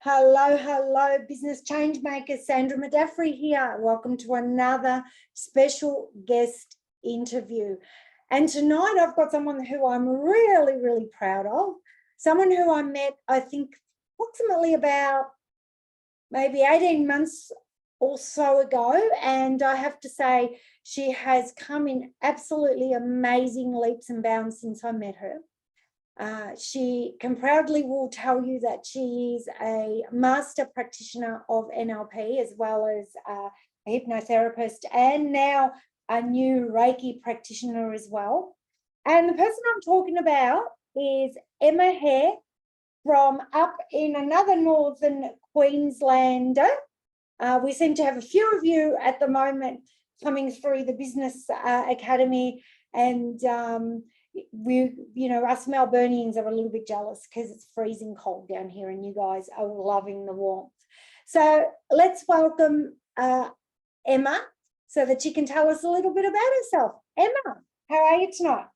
Hello, hello, business change maker Sandra Madaffrey here. Welcome to another special guest interview. And tonight I've got someone who I'm really, really proud of. Someone who I met, I think, approximately about maybe 18 months or so ago. And I have to say, she has come in absolutely amazing leaps and bounds since I met her. She can proudly will tell you that she is a master practitioner of NLP, as well as a hypnotherapist, and now a new Reiki practitioner as well. And the person I'm talking about is Emma Hare from up in another northern Queenslander. We seem to have a few of you at the moment coming through the Business Academy, and we, us Melburnians are a little bit jealous because it's freezing cold down here and you guys are loving the warmth. So let's welcome Emma so that she can tell us a little bit about herself. Emma, how are you tonight?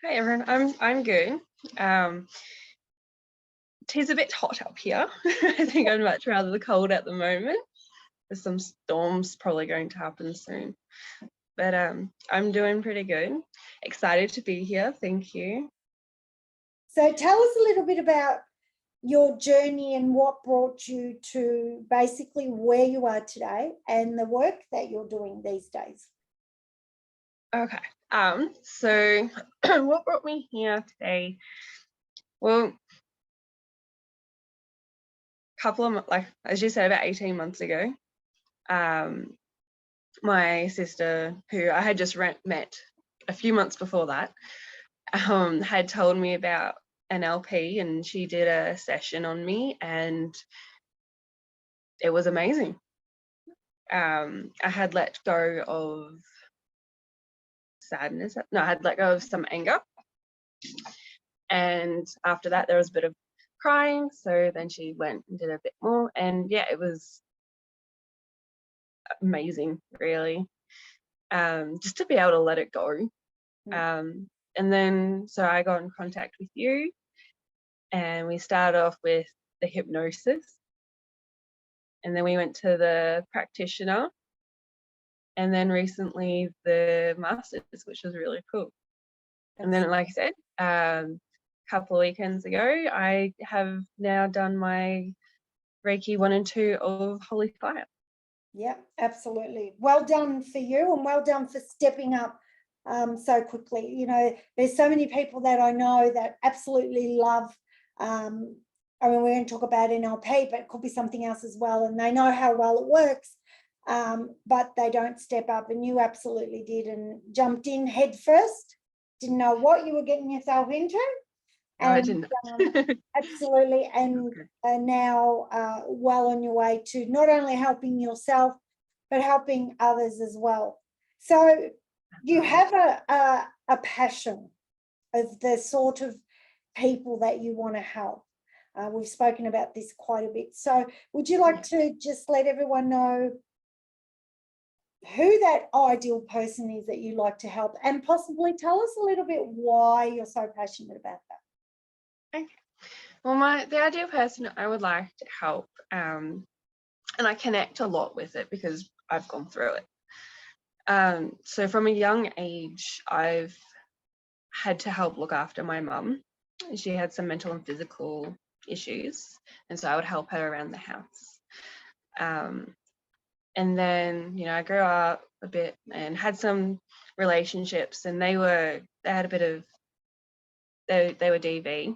Hi everyone, I'm good. Tis a bit hot up here. I think I'd much rather the cold at the moment. There's some storms probably going to happen soon. But I'm doing pretty good. Excited to be here. Thank you. So tell us a little bit about your journey and what brought you to basically where you are today and the work that you're doing these days. Okay. So what brought me here today? Well, couple of, like as you said, about 18 months ago, my sister, who I had just met a few months before that, had told me about NLP, and she did a session on me and it was amazing. I had let go of sadness. No, I had let go of some anger. And after that, there was a bit of crying. So then she went and did a bit more. And yeah, it was amazing, really. Just to be able to let it go. And then, so I got in contact with you and we started off with the hypnosis. And then we went to the practitioner, and then recently the masters, which was really cool. And then, like I said, a couple of weekends ago, I have now done my Reiki 1 and 2 of Holy Fire. Yeah, absolutely. Well done for you, and well done for stepping up so quickly. There's so many people that I know that absolutely love, I mean, we're going to talk about NLP, but it could be something else as well, and they know how well it works, but they don't step up, and you absolutely did and jumped in head first, didn't know what you were getting yourself into. No, I didn't. Absolutely, and are now well on your way to not only helping yourself, but helping others as well. So you have a passion of the sort of people that you want to help. We've spoken about this quite a bit. So would you like to just let everyone know who that ideal person is that you like to help, and possibly tell us a little bit why you're so passionate about that? Okay. Well, the ideal person I would like to help, and I connect a lot with it because I've gone through it. So from a young age, I've had to help look after my mum. She had some mental and physical issues, and so I would help her around the house. And then, I grew up a bit and had some relationships, and they were DV.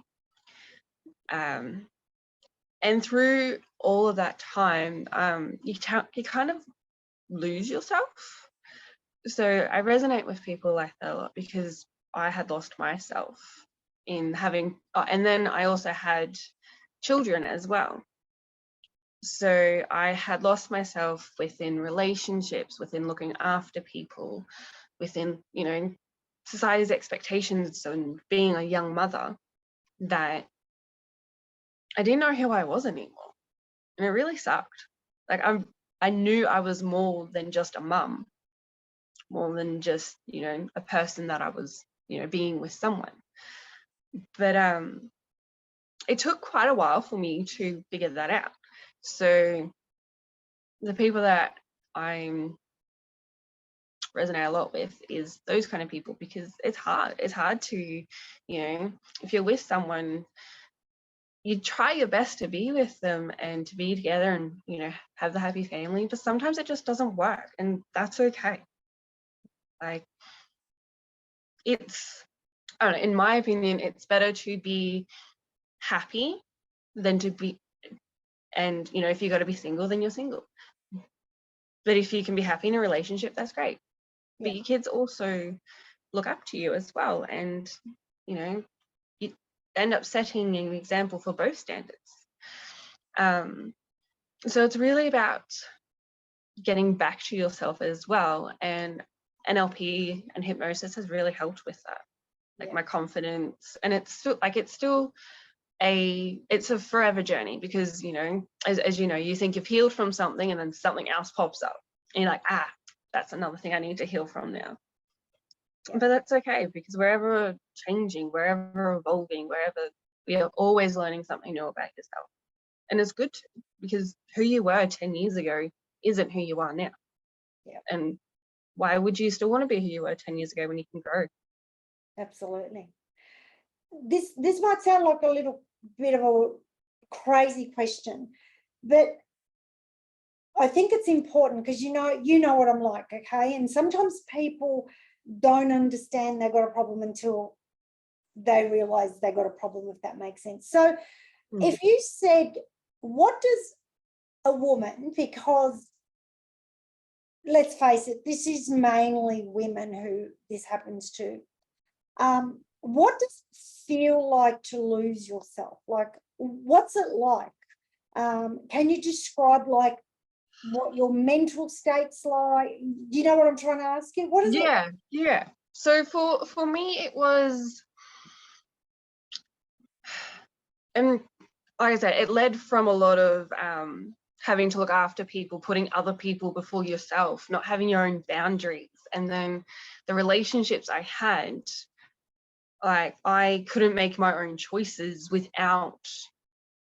And through all of that time, you kind of lose yourself. So I resonate with people like that a lot because I had lost myself in having, and then I also had children as well. So I had lost myself within relationships, within looking after people, within, society's expectations and being a young mother, that I didn't know who I was anymore. And it really sucked. Like I knew I was more than just a mum, more than just, a person that I was, being with someone. But it took quite a while for me to figure that out. So the people that I resonate a lot with is those kind of people, because it's hard to, you know, if you're with someone, you try your best to be with them and to be together and, you know, have the happy family, but sometimes it just doesn't work, and that's okay. Like, it's, I don't know, in my opinion, it's better to be happy than to be, and, you know, if you got to be single, then you're single. But if you can be happy in a relationship, that's great. Yeah. But your kids also look up to you as well, and, you know, you end up setting an example for both standards. So it's really about getting back to yourself as well, and NLP and hypnosis has really helped with that, like my confidence. And it's still like, it's a forever journey, because, you know, as you know, you think you've healed from something and then something else pops up and you're like, that's another thing I need to heal from now. But that's okay, because wherever changing, wherever evolving, wherever, we are always learning something new about yourself. And it's good to, because who you were 10 years ago isn't who you are now. And why would you still want to be who you were 10 years ago when you can grow? Absolutely. This might sound like a little bit of a crazy question, but I think it's important, because you know what I'm like, okay? And sometimes people don't understand they've got a problem until they realize they got a problem, if that makes sense. So if you said, what does a woman, because let's face it, this is mainly women who this happens to, what does it feel like to lose yourself? Like, what's it like? Can you describe, like, what your mental state's like? Do you know what I'm trying to ask you? What is it? Yeah. So for me, it was, and like I said, it led from a lot of having to look after people, putting other people before yourself, not having your own boundaries. And then the relationships I had, like, I couldn't make my own choices without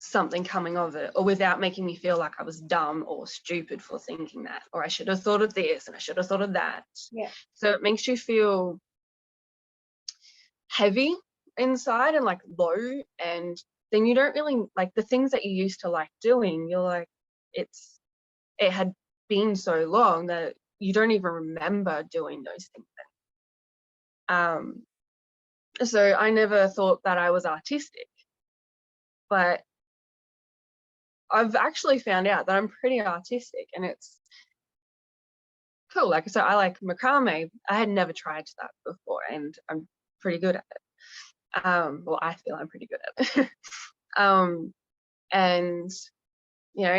something coming of it, or without making me feel like I was dumb or stupid for thinking that, or I should have thought of this and I should have thought of that. So it makes you feel heavy inside and like low, and then you don't really like the things that you used to like doing. You're like, it had been so long that you don't even remember doing those things. So I never thought that I was artistic, but I've actually found out that I'm pretty artistic, and it's cool. Like, so I like macrame. I had never tried that before, and I'm pretty good at it. Well, I feel I'm pretty good at it. And, you know,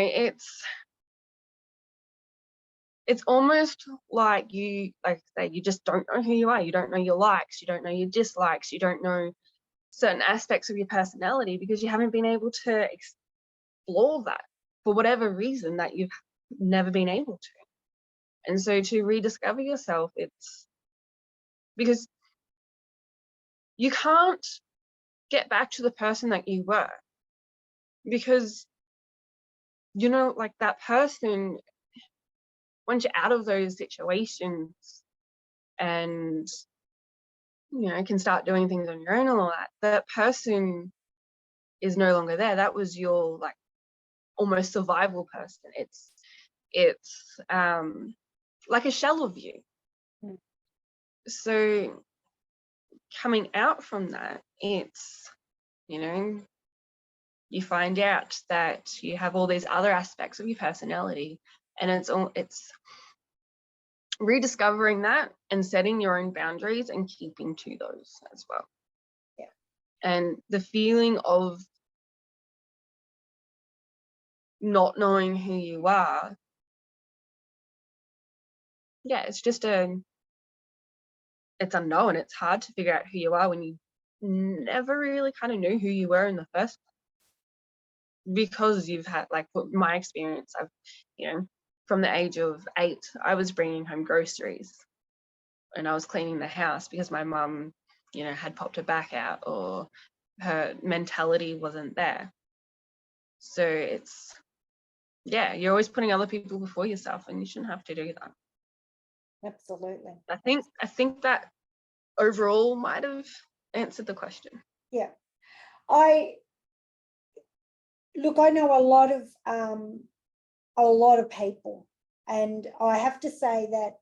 it's almost like you, like I say, you just don't know who you are. You don't know your likes, you don't know your dislikes, you don't know certain aspects of your personality, because you haven't been able to explore that for whatever reason that you've never been able to. And so to rediscover yourself, it's because you can't get back to the person that you were, because, you know, like that person, once you're out of those situations and, you know, can start doing things on your own and all that person is no longer there. That was your, like, almost survival person. It's like a shell of you. So coming out from that, it's, you know, you find out that you have all these other aspects of your personality, and it's rediscovering that and setting your own boundaries and keeping to those as well. And the feeling of not knowing who you are, it's just it's unknown. It's hard to figure out who you are when you never really kind of knew who you were in the first place, because you've had, like, my experience, I've, you know, from the age of 8, I was bringing home groceries and I was cleaning the house because my mum, you know, had popped her back out, or her mentality wasn't there. So it's, yeah, you're always putting other people before yourself, and you shouldn't have to do that. Absolutely. I think that overall might have answered the question. Yeah. I know a lot of people, and I have to say that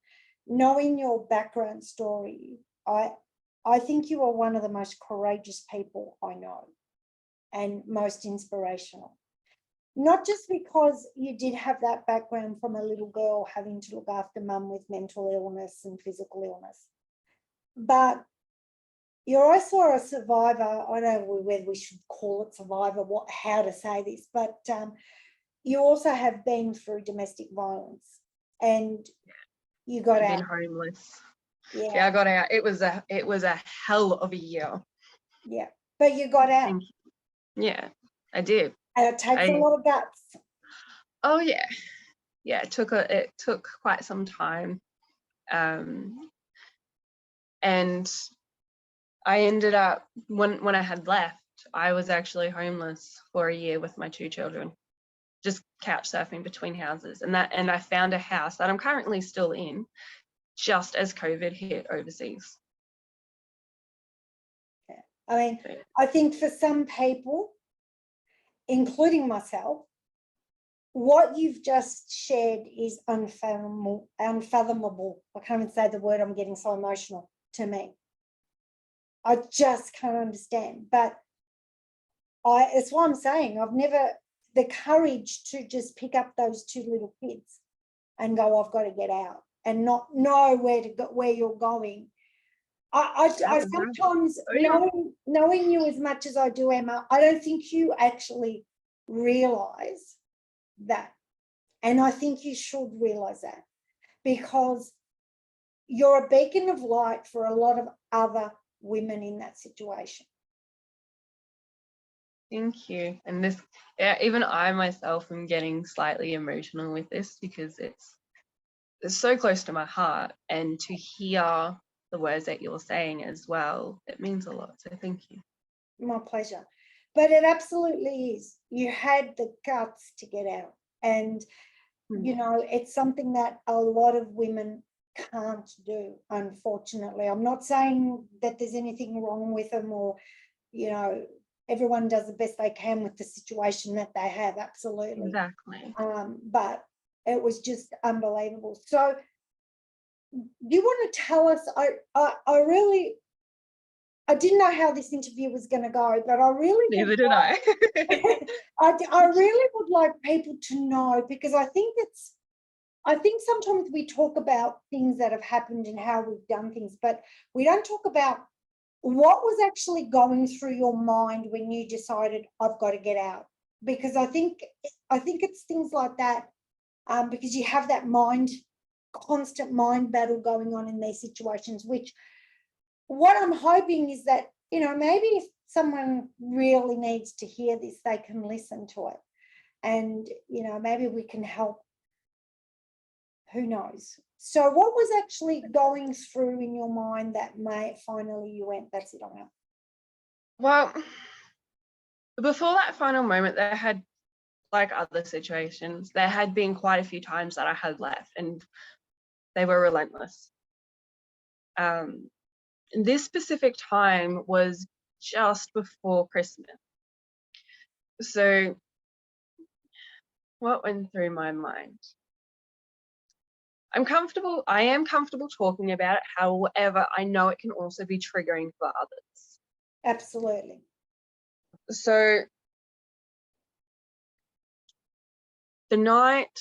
knowing your background story, I think you are one of the most courageous people I know, and most inspirational. Not just because you did have that background from a little girl having to look after mum with mental illness and physical illness, but you're also a survivor. I don't know whether we should call it survivor, how to say this, but you also have been through domestic violence, and you got I've out. been homeless. Yeah. Yeah, I got out. It was a hell of a year. Yeah, but you got out. Thank you. Yeah, I did. And it takes a lot of guts. Oh yeah, yeah. It took quite some time, and I ended up when I had left, I was actually homeless for a year with my 2 children, just couch surfing between houses, and I found a house that I'm currently still in, just as COVID hit overseas. Yeah. I mean, I think for some people, including myself, what you've just shared is unfathomable. I can't even say the word, I'm getting so emotional to me. I just can't understand. But it's what I'm saying. I've never the courage to just pick up those 2 little kids and go, I've got to get out, and not know where to go, where you're going. I sometimes, knowing you as much as I do, Emma, I don't think you actually realize that. And I think you should realize that, because you're a beacon of light for a lot of other women in that situation. Thank you. And this, yeah, even I myself am getting slightly emotional with this, because it's so close to my heart, and to hear the words that you're saying as well, it means a lot. So thank you. My pleasure. But it absolutely is. You had the guts to get out, and you know, it's something that a lot of women can't do, unfortunately. I'm not saying that there's anything wrong with them, or, you know, everyone does the best they can with the situation that they have, absolutely. Exactly. But it was just unbelievable. So you want to tell us, I didn't know how this interview was going to go, but I really neither did I. I really would like people to know, because I think sometimes we talk about things that have happened and how we've done things, but we don't talk about what was actually going through your mind when you decided, I've got to get out. Because I think it's things like that, because you have that constant mind battle going on in these situations, which what I'm hoping is that, you know, maybe if someone really needs to hear this, they can listen to it. And, you know, maybe we can help. Who knows? So what was actually going through in your mind that finally you went, that's it, I'm out? Well, before that final moment, there had, like other situations, there had been quite a few times that I had left, and they were relentless. This specific time was just before Christmas. So what went through my mind? I am comfortable talking about it. However, I know it can also be triggering for others. Absolutely. So the night,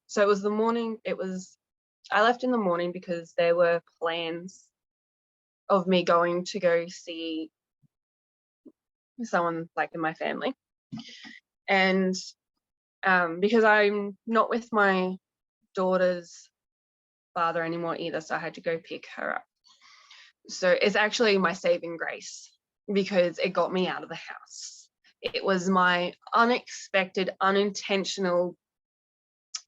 so it was the morning, I left in the morning because there were plans of me going to go see someone like in my family. And because I'm not with my daughter's father anymore either, so I had to go pick her up. So it's actually my saving grace, because it got me out of the house. It was my unexpected, unintentional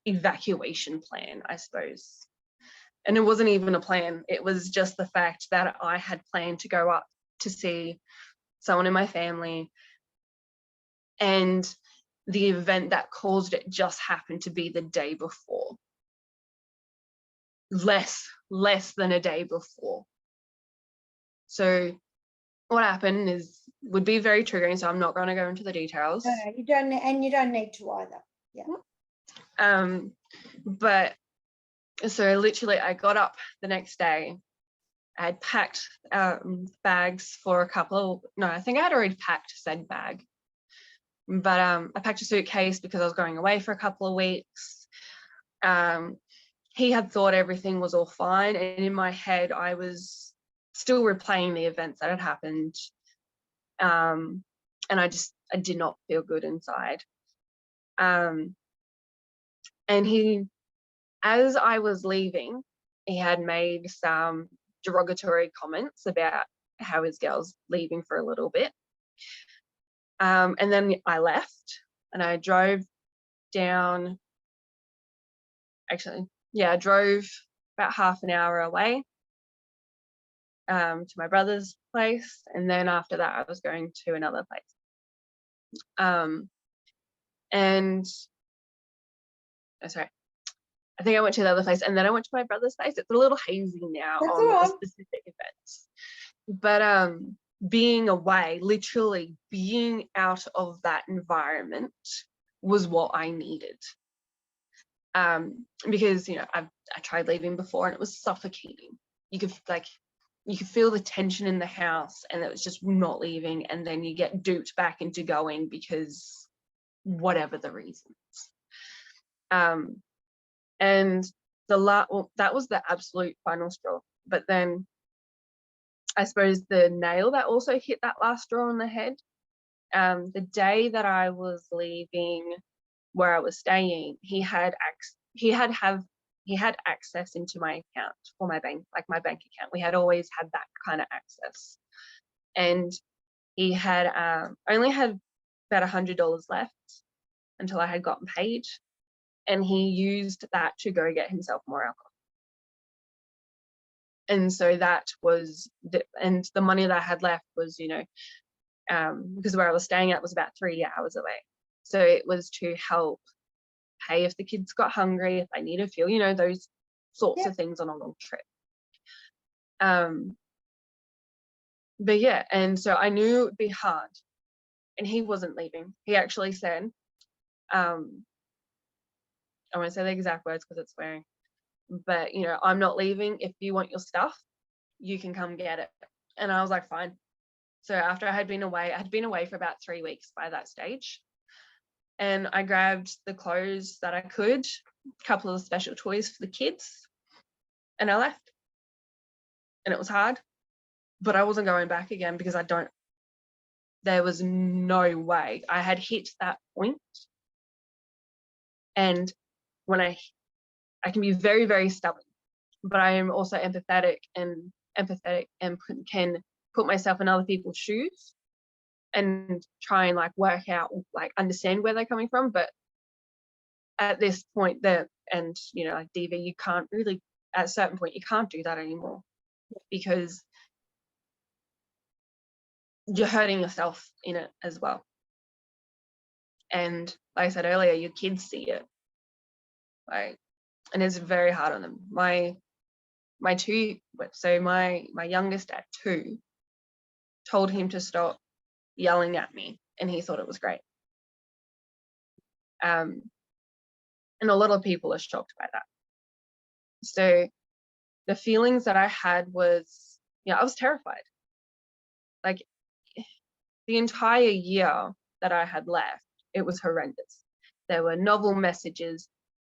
evacuation plan, I suppose. And it wasn't even a plan. It was just the fact that I had planned to go up to see someone in my family, and the event that caused it just happened to be the day before. Less than a day before. So what happened would be very triggering, so I'm not going to go into the details. No, you don't, and you don't need to either. Yeah. But so literally I got up the next day. I had packed bags for I think I had already packed said bag. But I packed a suitcase because I was going away for a couple of weeks. He had thought everything was all fine, and in my head I was still replaying the events that had happened. And I did not feel good inside. And as I was leaving, he had made some derogatory comments about how his girl's leaving for a little bit. And then I left and I drove down, I drove about half an hour away to my brother's place. And then after that, I was going to another place. I think I went to the other place and then I went to my brother's place. It's a little hazy now on the specific events. But being away, literally being out of that environment was what I needed. Because, I tried leaving before and it was suffocating. You could feel the tension in the house and it was just not leaving, and then you get duped back into going because whatever the reasons. And that was the absolute final straw. But then I suppose the nail that also hit that last straw on the head, the day that I was leaving where I was staying, he had access into my account for my bank, like my bank account. We had always had that kind of access. And he had only had about $100 left until I had gotten paid. And he used that to go get himself more alcohol. And so that was and the money that I had left was, because where I was staying at was about 3 hours away. So it was to help pay if the kids got hungry, if I needed fuel, those sorts of things on a long trip. But yeah, and so I knew it would be hard. And he wasn't leaving. He actually said, I won't say the exact words because it's swearing, but I'm not leaving. If you want your stuff, you can come get it. And I was like, fine. So after I had been away for about 3 weeks by that stage. And I grabbed the clothes that I could, a couple of special toys for the kids, and I left. And it was hard, but I wasn't going back again because there was no way. I had hit that point. And when I can be very, very stubborn, but I am also empathetic and can put myself in other people's shoes and try and work out, understand where they're coming from. But at this point DV, you can't really, at a certain point, you can't do that anymore because you're hurting yourself in it as well. And like I said earlier, your kids see it. And it's very hard on them. My youngest at 2 told him to stop yelling at me, and he thought it was great. And a lot of people are shocked by that. So the feelings that I had was, I was terrified. The entire year that I had left, it was horrendous. There were novel messages,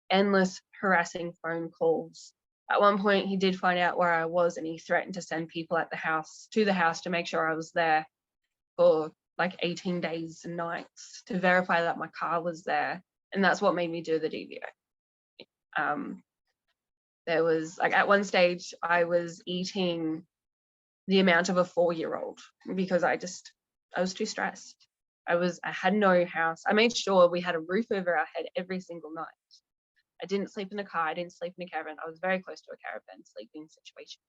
endless harassing phone calls. At one point, he did find out where I was, and he threatened to send people to the house to make sure I was there for 18 days and nights to verify that my car was there. And that's what made me do the DVO. There was at one stage I was eating the amount of a 4-year-old because I was too stressed. I had no house. I made sure we had a roof over our head every single night. I didn't sleep in a car. I didn't sleep in a caravan. I was very close to a caravan sleeping situation.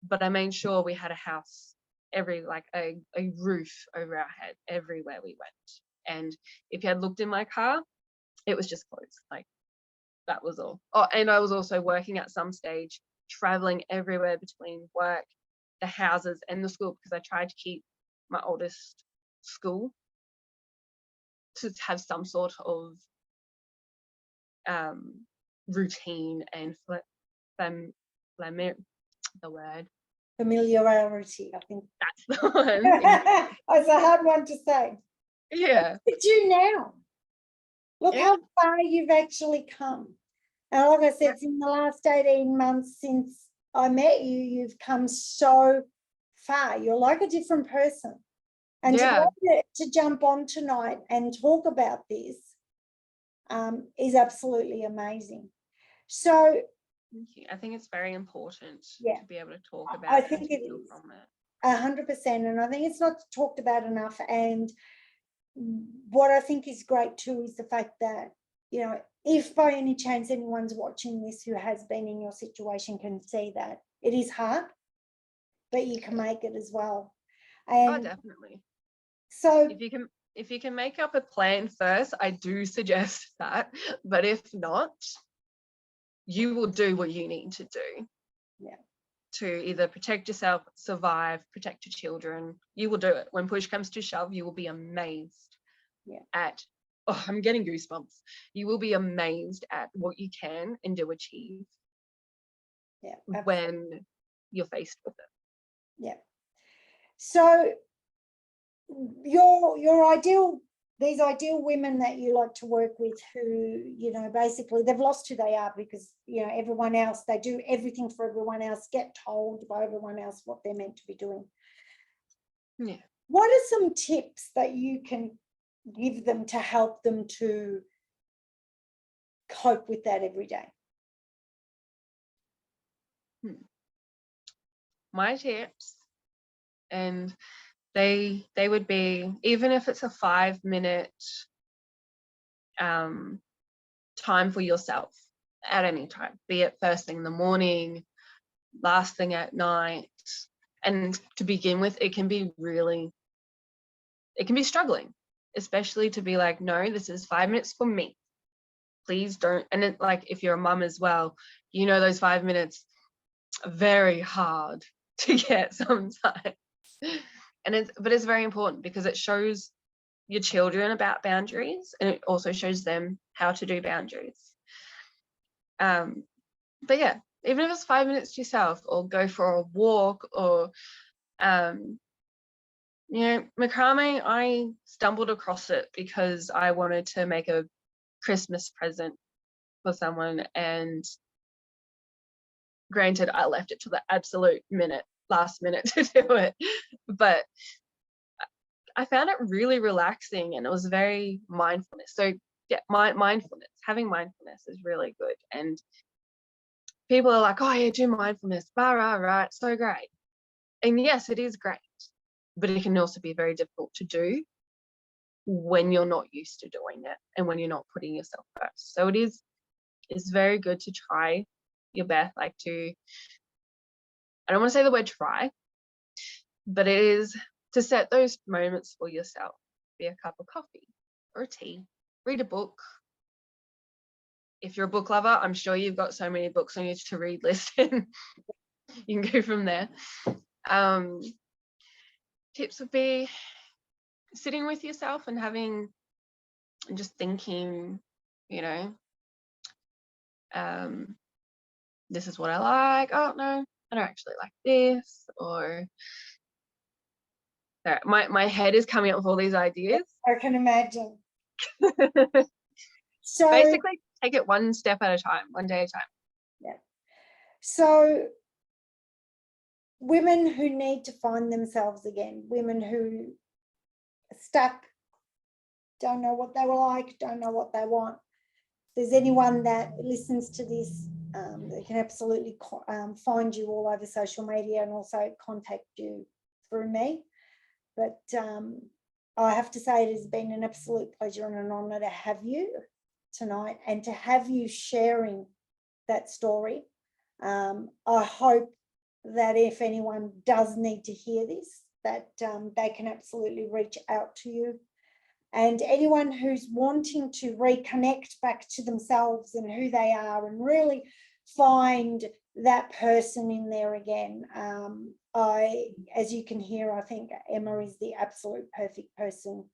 But I made sure we had a house like a roof over our head everywhere we went. And if you had looked in my car, it was just clothes. Like, that was all. Oh, and I was also working at some stage, traveling everywhere between work, the houses, and the school, because I tried to keep my oldest school to have some sort of routine and the word. Familiarity, I think. That's the one. It's a hard one to say. Yeah. Look at you now. Look Yeah. how far you've actually come. And like I said, in the last 18 months since I met you, you've come so far. You're like a different person. And to jump on tonight and talk about this is absolutely amazing. So thank you. I think it's very important to be able to talk about I it. think it is from it. 100%. And I think it's not talked about enough. And what I think is great too is the fact that, you know, if by any chance anyone's watching this who has been in your situation, can see that it is hard, but you can make it as well. And definitely. so if you can make up a plan first, I do suggest that. But if not, you will do what you need to do. Yeah. To either protect yourself, survive, protect your children. You will do it. When push comes to shove, you will be amazed at, I'm getting goosebumps. You will be amazed at what you can and do achieve when you're faced with it. Yeah. So these ideal women that you like to work with who, you know, basically they've lost who they are because, you know, everyone else, they do everything for everyone else, get told by everyone else what they're meant to be doing. Yeah. What are some tips that you can give them to help them to cope with that every day? My tips, and they would be, even if it's a 5-minute time for yourself at any time, be it first thing in the morning, last thing at night. And to begin with, it can be struggling, especially to be like, no, this is 5 minutes for me. Please don't. And it, like, if you're a mum as well, you know, those 5 minutes are very hard to get sometimes. But it's very important because it shows your children about boundaries, and it also shows them how to do boundaries. But yeah, even if it's 5 minutes to yourself, or go for a walk, or you know, macrame, I stumbled across it because I wanted to make a Christmas present for someone, and granted, I left it to the absolute last minute to do it, but I found it really relaxing, and it was very mindfulness. So yeah, having mindfulness is really good. And people are like, oh yeah, do mindfulness, right, so great. And yes, it is great, but it can also be very difficult to do when you're not used to doing it and when you're not putting yourself first. So it's very good to try your best, like I don't want to say the word try, but it is to set those moments for yourself. Be a cup of coffee or a tea, read a book. If you're a book lover, I'm sure you've got so many books on your to-read list, and you can go from there. Tips would be sitting with yourself and just thinking, you know, this is what I like. Oh no, I don't actually like this. Or my head is coming up with all these ideas. I can imagine. So basically, take it one step at a time, one day at a time. Yeah. So women who need to find themselves again, women who are stuck, don't know what they like, don't know what they want. If there's anyone that listens to this, they can absolutely find you all over social media and also contact you through me. But I have to say it has been an absolute pleasure and an honour to have you tonight and to have you sharing that story. I hope that if anyone does need to hear this, that they can absolutely reach out to you. And anyone who's wanting to reconnect back to themselves and who they are and really find that person in there again, as you can hear, I think Emma is the absolute perfect person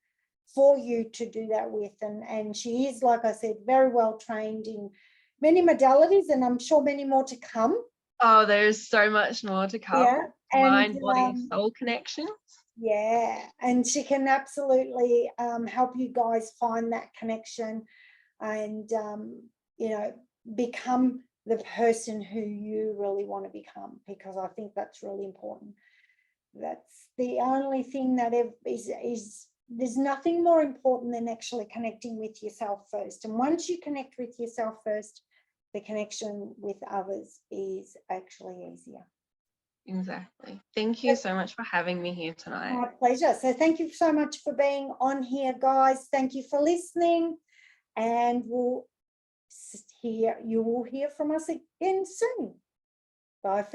for you to do that with. And she is, like I said, very well trained in many modalities, and I'm sure many more to come. Oh, there's so much more to come. Yeah. And Mind, body, soul connections. yeah, and she can absolutely help you guys find that connection and, you know, become the person who you really want to become, because I think that's really important. That's the only thing that is there's nothing more important than actually connecting with yourself first. And once you connect with yourself first, the connection with others is actually easier. Exactly. Thank you so much for having me here tonight. My pleasure. So thank you so much for being on here, guys. Thank you for listening, and you will hear from us again soon. Bye.